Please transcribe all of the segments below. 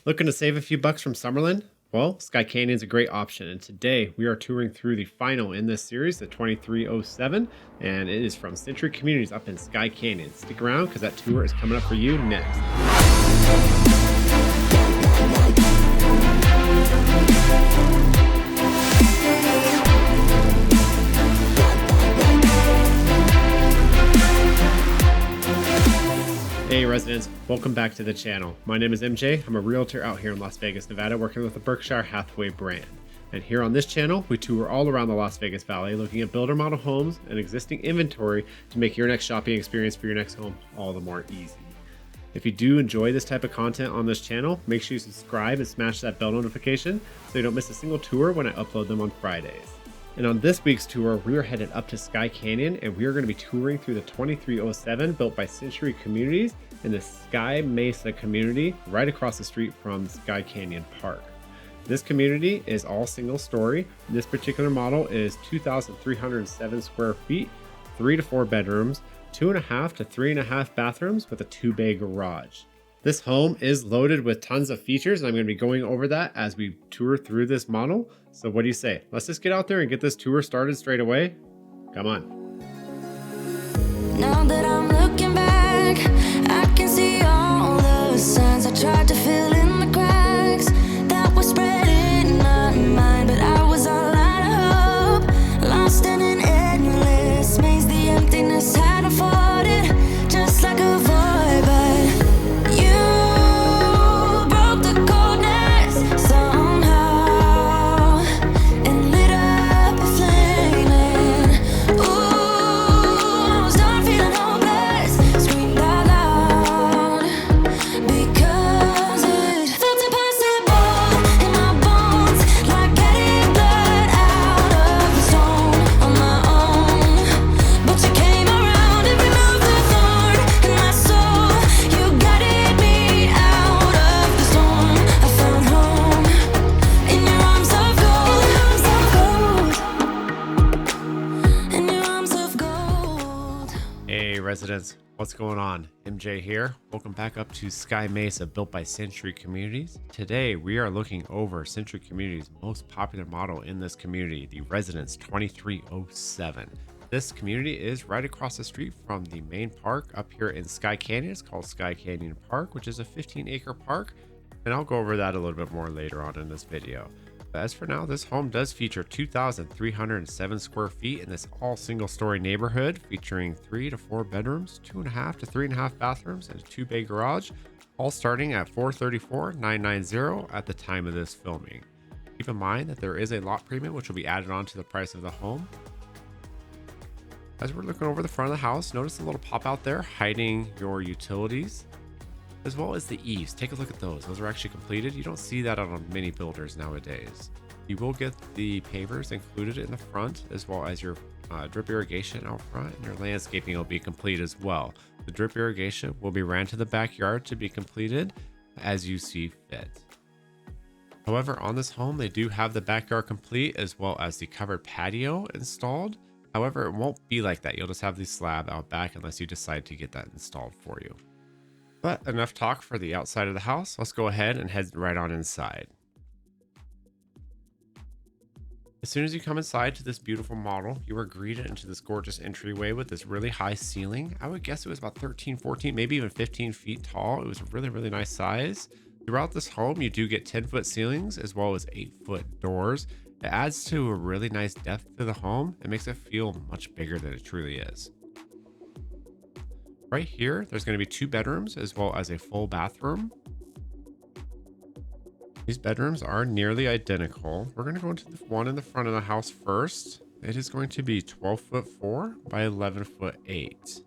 Looking to save a few bucks from Summerlin? Well, Skye Canyon is a great option, and today we are touring through the final in this series, the 2307, and it is from Century Communities up in Skye Canyon. Stick around because that tour is coming up for you next. Hey residents, welcome back to the channel. My name is MJ. I'm a realtor out here in Las Vegas, Nevada, working with the Berkshire Hathaway brand. And here on this channel, we tour all around the Las Vegas Valley, looking at builder model homes and existing inventory to make your next shopping experience for your next home all the more easy. If you do enjoy this type of content on this channel, make sure you subscribe and smash that bell notification so you don't miss a single tour when I upload them on Fridays. And on this week's tour, we are headed up to Skye Canyon and we are going to be touring through the 2307 built by Century Communities in the Skye Mesa community right across the street from Skye Canyon Park. This community is all single story. This particular model is 2,307 square feet, 3 to 4 bedrooms, 2.5 to 3.5 bathrooms with a 2-bay garage. This home is loaded with tons of features, and I'm going to be going over that as we tour through this model. So what do you say? Let's just get out there and get this tour started straight away. Come on. Now that I'm looking back, I can see all the signs I tried to fill in the cracks that were spread in my mind, but I was all out of hope, lost in an endless maze. The emptiness had afforded just like a void, but you broke the coldness somehow and lit up a flame. And ooh, I was done feeling hopeless, screamed out loud because it felt impossible in my bones, like getting blood out of the stone on my own. But you came around and removed the thorn in my soul. You guided me out of the storm. I found home in your arms of gold, in your arms of gold. Hey residents, what's going on? MJ here. Welcome back up to Skye Mesa, built by Century Communities. Today we are looking over Century Communities' most popular model in this community, the Residence 2307. This community is right across the street from the main park up here in Skye Canyon. It's called Skye Canyon Park, which is a 15-acre park, and I'll go over that a little bit more later on in this video. But as for now, this home does feature 2,307 square feet in this all single-story neighborhood, featuring 3 to 4 bedrooms, 2.5 to 3.5 bathrooms, and a 2-bay garage, all starting at $434,990 at the time of this filming. Keep in mind that there is a lot premium which will be added on to the price of the home. As we're looking over the front of the house, notice a little pop out there hiding your utilities, as well as the eaves. Take a look at those. Those are actually completed. You don't see that on many builders nowadays. You will get the pavers included in the front, as well as your drip irrigation out front, and your landscaping will be complete as well. The drip irrigation will be ran to the backyard to be completed as you see fit. However, on this home, they do have the backyard complete as well as the covered patio installed. However, it won't be like that. You'll just have the slab out back unless you decide to get that installed for you. But enough talk for the outside of the house. Let's go ahead and head right on inside. As soon as you come inside to this beautiful model, you are greeted into this gorgeous entryway with this really high ceiling. I would guess it was about 13, 14, maybe even 15 feet tall. It was a really, really nice size. Throughout this home, you do get 10-foot ceilings as well as 8-foot doors. It adds to a really nice depth to the home. It makes it feel much bigger than it truly is. Right here, there's going to be 2 bedrooms as well as a full bathroom. These bedrooms are nearly identical. We're going to go into the one in the front of the house first. It is going to be 12'4" by 11'8".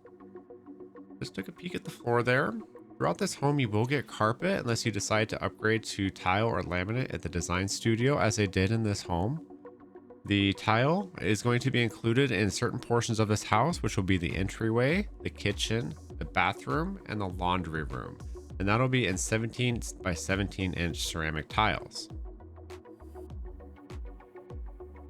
Just took a peek at the floor there. Throughout this home, you will get carpet unless you decide to upgrade to tile or laminate at the design studio, as they did in this home. The tile is going to be included in certain portions of this house, which will be the entryway, the kitchen, the bathroom, and the laundry room. And that'll be in 17 by 17 inch ceramic tiles.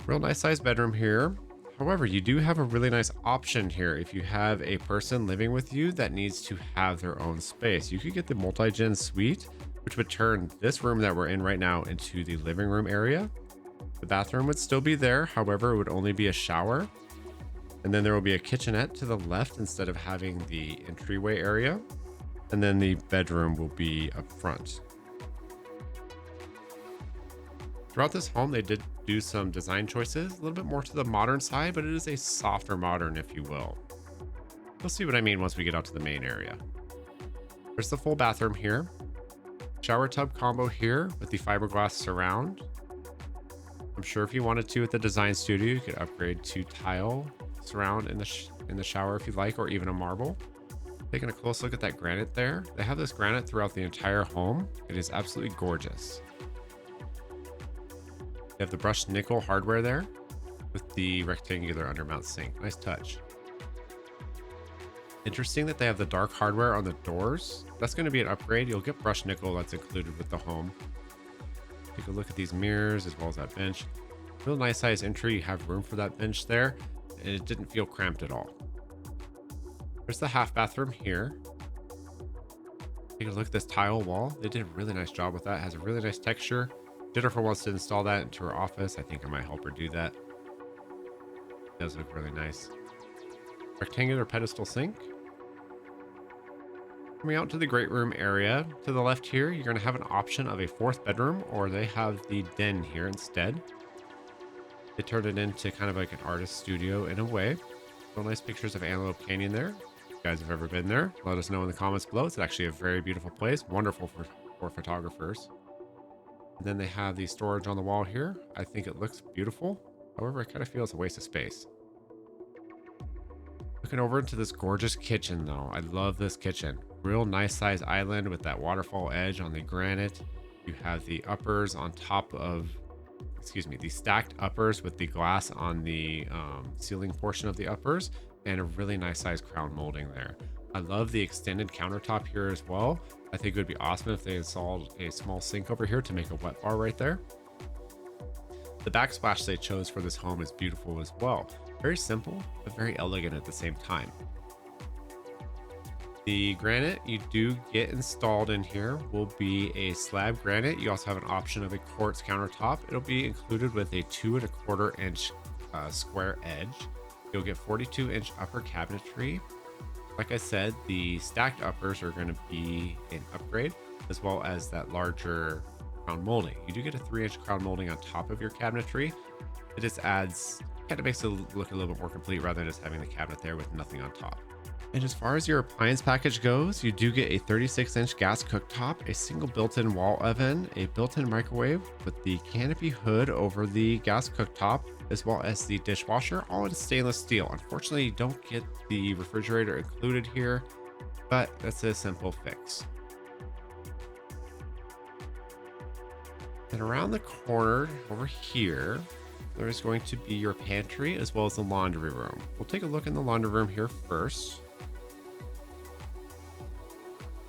Real nice size bedroom here. However, you do have a really nice option here if you have a person living with you that needs to have their own space. You could get the multi-gen suite. which would turn this room that we're in right now into the living room area. The bathroom would still be there. However, it would only be a shower. And then there will be a kitchenette to the left instead of having the entryway area. And then the bedroom will be up front. Throughout this home, they did do some design choices, a little bit more to the modern side, but it is a softer modern, if you will. You'll see what I mean once we get out to the main area. There's the full bathroom here. Shower tub combo here with the fiberglass surround. I'm sure if you wanted to at the design studio, you could upgrade to tile surround in the shower if you'd like, or even a marble. Taking a close look at that granite there. They have this granite throughout the entire home. It is absolutely gorgeous. They have the brushed nickel hardware there with the rectangular undermount sink. Nice touch. Interesting that they have the dark hardware on the doors. That's going to be an upgrade. You'll get brushed nickel that's included with the home. Take a look at these mirrors as well as that bench. Real nice size entry. You have room for that bench there, and it didn't feel cramped at all. There's the half bathroom here. Take a look at this tile wall. They did a really nice job with that. It has a really nice texture. Jennifer wants to install that into her office. I think I might help her do that. It does look really nice. Rectangular pedestal sink. Coming out to the great room area. To the left here, you're going to have an option of a fourth bedroom, or they have the den here instead. They turned it into kind of like an artist studio in a way. Real nice pictures of Antelope Canyon there. If you guys have ever been there, let us know in the comments below. It's actually a very beautiful place. Wonderful for photographers. And then they have the storage on the wall here. I think it looks beautiful. However, I kind of feel it's a waste of space. Looking over into this gorgeous kitchen though. I love this kitchen. Real nice size island with that waterfall edge on the granite. You have the uppers on top of, the stacked uppers with the glass on the ceiling portion of the uppers, and a really nice size crown molding there. I love the extended countertop here as well. I think it would be awesome if they installed a small sink over here to make a wet bar right there. The backsplash they chose for this home is beautiful as well. Very simple, but very elegant at the same time. The granite you do get installed in here will be a slab granite. You also have an option of a quartz countertop. It'll be included with a 2 1/4 inch square edge. You'll get 42-inch upper cabinetry. Like I said, the stacked uppers are going to be an upgrade, as well as that larger crown molding. You do get a 3-inch crown molding on top of your cabinetry. It just adds, kind of makes it look a little bit more complete rather than just having the cabinet there with nothing on top. And as far as your appliance package goes, you do get a 36-inch gas cooktop, a single built-in wall oven, a built-in microwave with the canopy hood over the gas cooktop, as well as the dishwasher, all in stainless steel. Unfortunately, you don't get the refrigerator included here, but that's a simple fix. And around the corner over here, there is going to be your pantry as well as the laundry room. We'll take a look in the laundry room here first.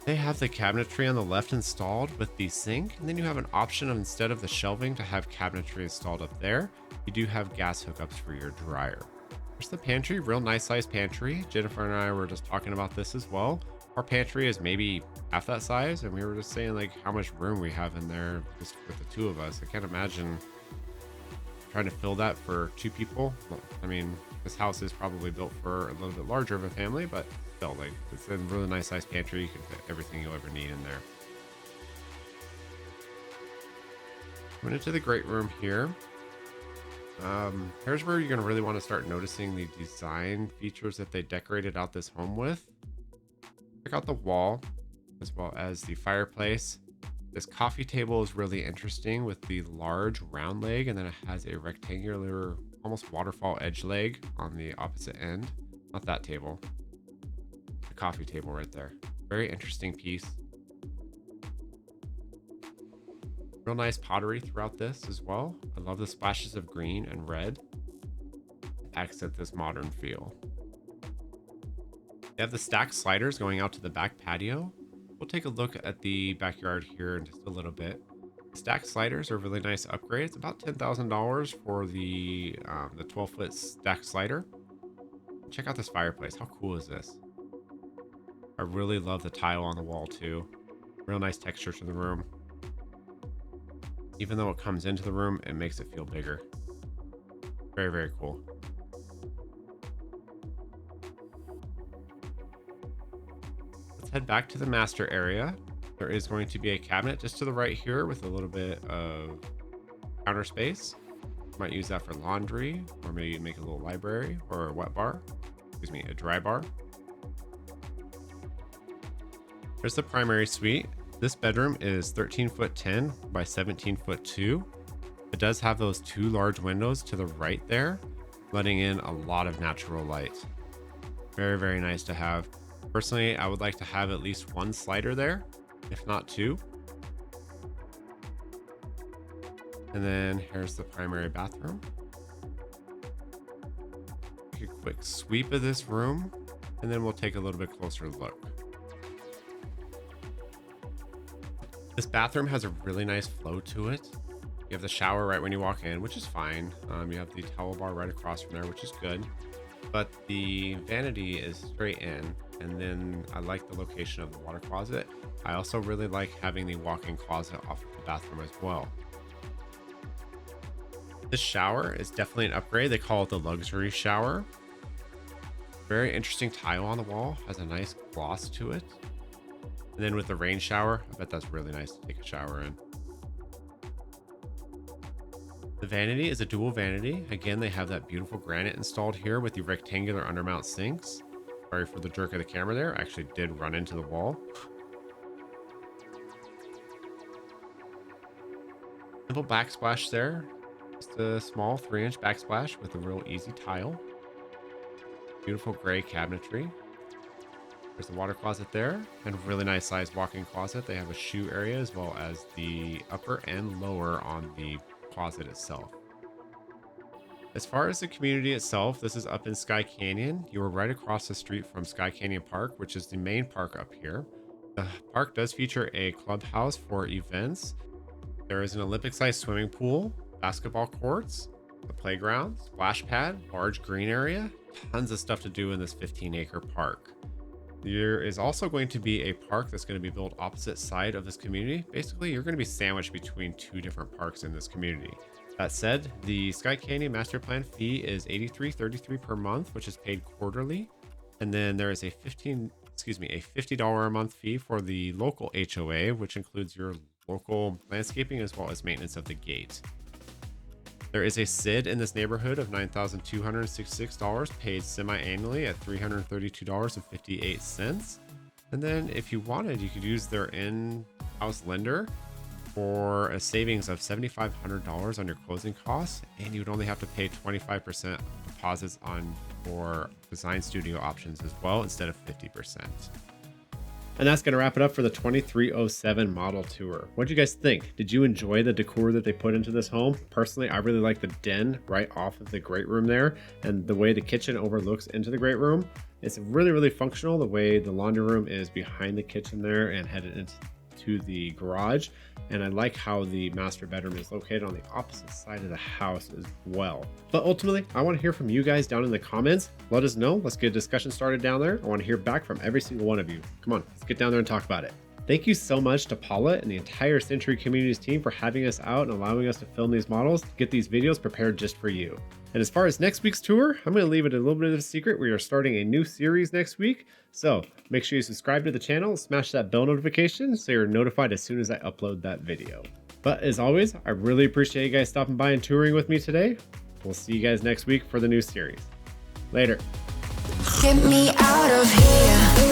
They have the cabinetry on the left installed with the sink, and then you have an option of, instead of the shelving, to have cabinetry installed up there. You do have gas hookups for your dryer. There's the pantry, real nice size pantry. Jennifer and I were just talking about this as well. Our pantry is maybe half that size, and we were just saying like how much room we have in there just with the two of us. I can't imagine trying to fill that for 2 people. I mean, this house is probably built for a little bit larger of a family, but still, like, it's a really nice size pantry. You can fit everything you'll ever need in there. Coming into the great room here. Here's where you're going to really want to start noticing the design features that they decorated out this home with. Check out the wall as well as the fireplace. This coffee table is really interesting with the large round leg, and then it has a rectangular, almost waterfall edge leg on the opposite end. Not that table. The coffee table right there. Very interesting piece. Real nice pottery throughout this as well. I love the splashes of green and red. Accent this modern feel. They have the stacked sliders going out to the back patio. We'll take a look at the backyard here in just a little bit. Stacked sliders are a really nice upgrade. It's about $10,000 for the 12-foot stacked slider. Check out this fireplace. How cool is this? I really love the tile on the wall too. Real nice texture to the room. Even though it comes into the room, it makes it feel bigger. Very, very cool. Let's head back to the master area. There is going to be a cabinet just to the right here with a little bit of counter space. Might use that for laundry, or maybe make a little library or a wet bar. Excuse me, a dry bar. Here's the primary suite. This bedroom is 13 foot 10 by 17 foot 2. It does have those two large windows to the right there, letting in a lot of natural light. Very, very nice to have. Personally, I would like to have at least one slider there, if not two. And then here's the primary bathroom. Take a quick sweep of this room, and then we'll take a little bit closer look. This bathroom has a really nice flow to it. You have the shower right when you walk in, which is fine. You have the towel bar right across from there, which is good. But the vanity is straight in, and then I like the location of the water closet. I also really like having the walk-in closet off of the bathroom as well. This shower is definitely an upgrade. They call it the luxury shower. Very interesting tile on the wall, has a nice gloss to it. And then with the rain shower, I bet that's really nice to take a shower in. The vanity is a dual vanity. Again, they have that beautiful granite installed here with the rectangular undermount sinks. Sorry for the jerk of the camera there. I actually did run into the wall. Simple backsplash there. Just a small 3-inch backsplash with a real easy tile. Beautiful gray cabinetry. There's the water closet there, and a really nice sized walk-in closet. They have a shoe area as well as the upper and lower on the closet itself. As far as the community itself, this is up in Skye Canyon. You are right across the street from Skye Canyon Park, which is the main park up here. The park does feature a clubhouse for events. There is an Olympic-sized swimming pool, basketball courts, a playground, splash pad, large green area, tons of stuff to do in this 15-acre park. There is also going to be a park that's going to be built opposite side of this community. Basically, you're going to be sandwiched between two different parks in this community. That said, the Skye Canyon master plan fee is $83.33 per month, which is paid quarterly. And then there is a $50 a month fee for the local HOA, which includes your local landscaping as well as maintenance of the gate. There is a SID in this neighborhood of $9,266 paid semi-annually at $332.58. And then if you wanted, you could use their in-house lender for a savings of $7,500 on your closing costs, and you would only have to pay 25% deposits on for design studio options as well instead of 50%. And that's going to wrap it up for the 2307 model tour. What do you guys think? Did you enjoy the decor that they put into this home? Personally, I really like the den right off of the great room there, and the way the kitchen overlooks into the great room. It's really, really functional. The way the laundry room is behind the kitchen there and headed into the garage. And I like how the master bedroom is located on the opposite side of the house as well. But ultimately, I want to hear from you guys down in the comments. Let us know. Let's get a discussion started down there. I want to hear back from every single one of you. Come on, let's get down there and talk about it. Thank you so much to Paula and the entire Century Communities team for having us out and allowing us to film these models to get these videos prepared just for you. And as far as next week's tour, I'm going to leave it a little bit of a secret. We are starting a new series next week. So make sure you subscribe to the channel, smash that bell notification so you're notified as soon as I upload that video. But as always, I really appreciate you guys stopping by and touring with me today. We'll see you guys next week for the new series. Later. Get me out of here.